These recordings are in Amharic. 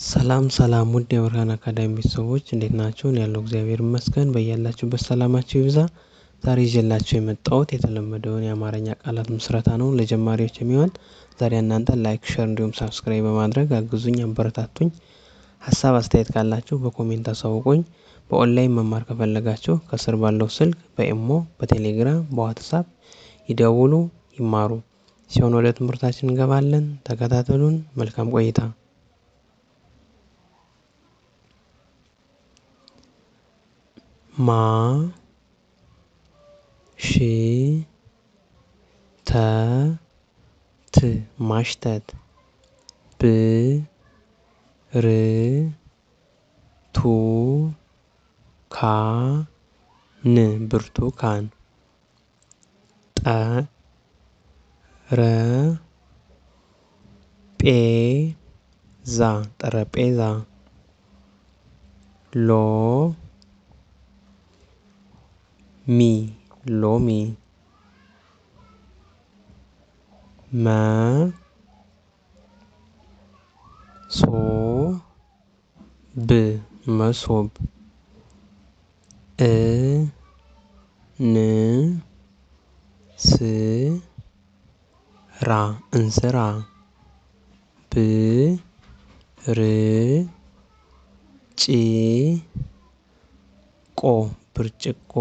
ሰላም ሰላም ውድ የብርሃን አካዳሚ ቤተሰቦች እንዴት ናችሁ? እኔ ያለው እግዚአብሔር ይመስገን። በያላችሁበት ሰላማችሁ ይብዛ። ዛሬ ይዤላችሁ የመጣሁት የተለመደውን የአማርኛ ቃላት ምስረታ ነው ለጀማሪዎች የሚሆን። ዛሬ እናንተ ላይክ፣ ሼር እንዲሁም ሳብስክራይብ በማድረግ አግዙኝ፣ አበረታቱኝ። ሀሳብ አስተያየት ካላችሁ በኮሜንት አሳውቁኝ። በኦንላይን መማር ከፈለጋችሁ ከስር ባለው ስልክ በኢሞ፣ በቴሌግራም፣ በዋትሳፕ ይደውሉ፣ ይማሩ። ሲሆን ወደ ትምህርታችን እንገባለን። ተከታተሉን። መልካም ቆይታ። ማ ሺ ተ ት ማሽተት ብ ር ቱ ካ ን ብርቱካን ጠ ረ ጴ ዛ ጠረጴዛ ሎ ሚ ሎሚ መ ሶ ብ መሶብ እ ን ስ ራ እንስራ ብ ር ጭ ቆ ብርጭቆ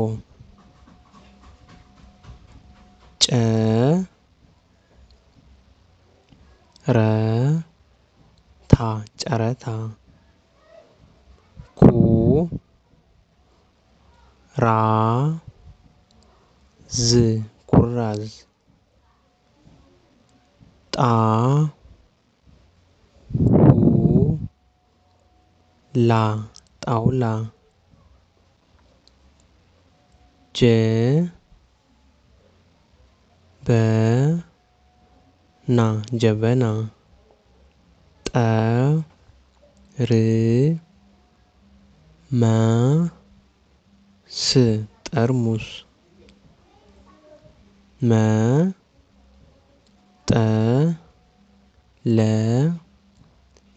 ጨ ረ ታ ጨረታ ኩ ራ ዝ ኩራዝ ጣ ሁ ላ ጣውላ ጀ በ ና ጀበና ጠ ር መ ስ ጠርሙስ መ ጠ ለ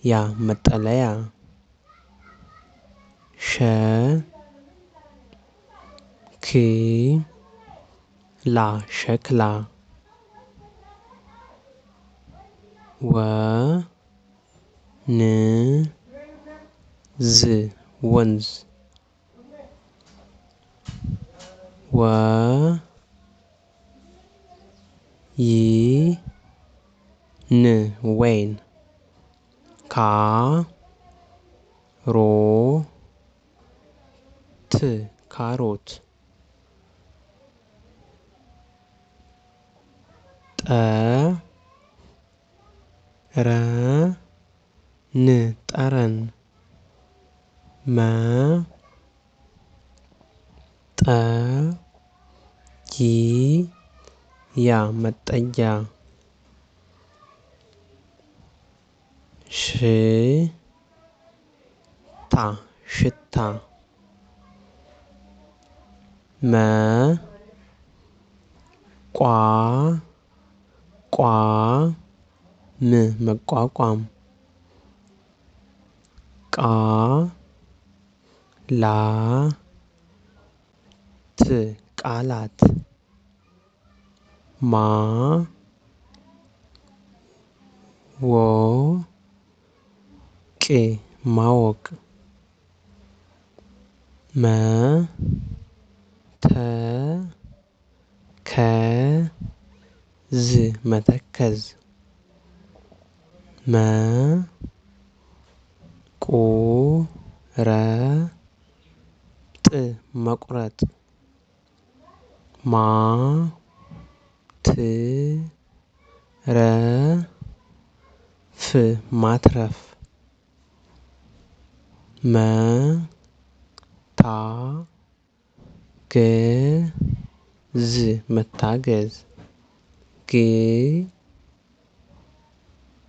ያ መጠለያ ሸ ክ ላ ሸክላ ወ ን ዝ ወንዝ ወ ይ ን ወይን ካ ሮ ት ካሮት ጠ ረ ን ጠረን መ ጠ ይ ያ መጠጊያ ሽ ታ ሽታ መ ቋ ቋ ም መቋቋም ቃ ላ ት ቃላት ማ ወ ቅ ማወቅ መ ተ ከ ዝ መተከዝ መ ቁ ረ ጥ መቁረጥ ማ ት ረ ፍ ማትረፍ መ ታ ገ ዝ መታገዝ ግ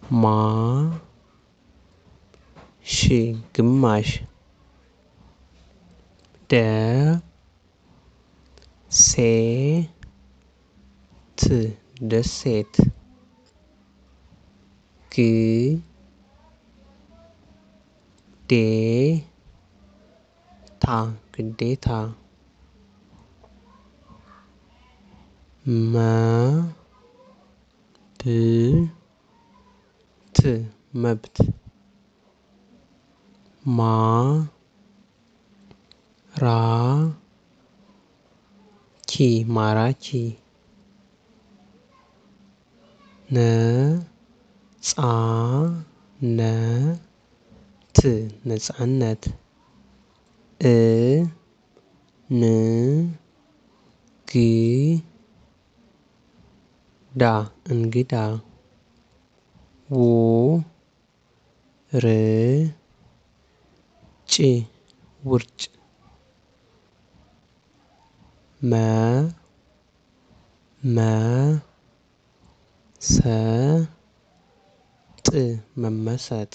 ማ ሽ ግማሽ ደ ሴ ት ደሴት ግ ግዴታ መብት ማራኪ ነፃነት እንግዳ ውርጭ መመሰጥ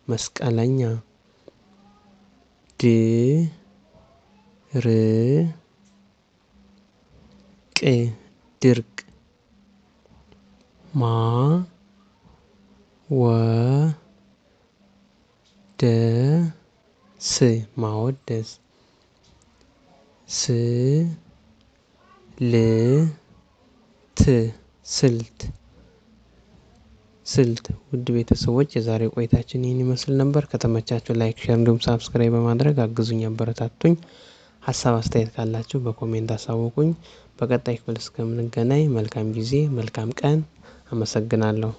መስቀለኛ ድርቅ ማወደስ ስልት ውድ ቤተሰቦች የዛሬ ቆይታችን ይህን ይመስል ነበር። ከተመቻችሁ ላይክ፣ ሼር እንዲሁም ሳብስክራይብ በማድረግ አግዙኝ፣ አበረታቱኝ። ሀሳብ አስተያየት ካላችሁ በኮሜንት አሳውቁኝ። በቀጣይ ክፍል እስከምንገናኝ መልካም ጊዜ፣ መልካም ቀን። አመሰግናለሁ።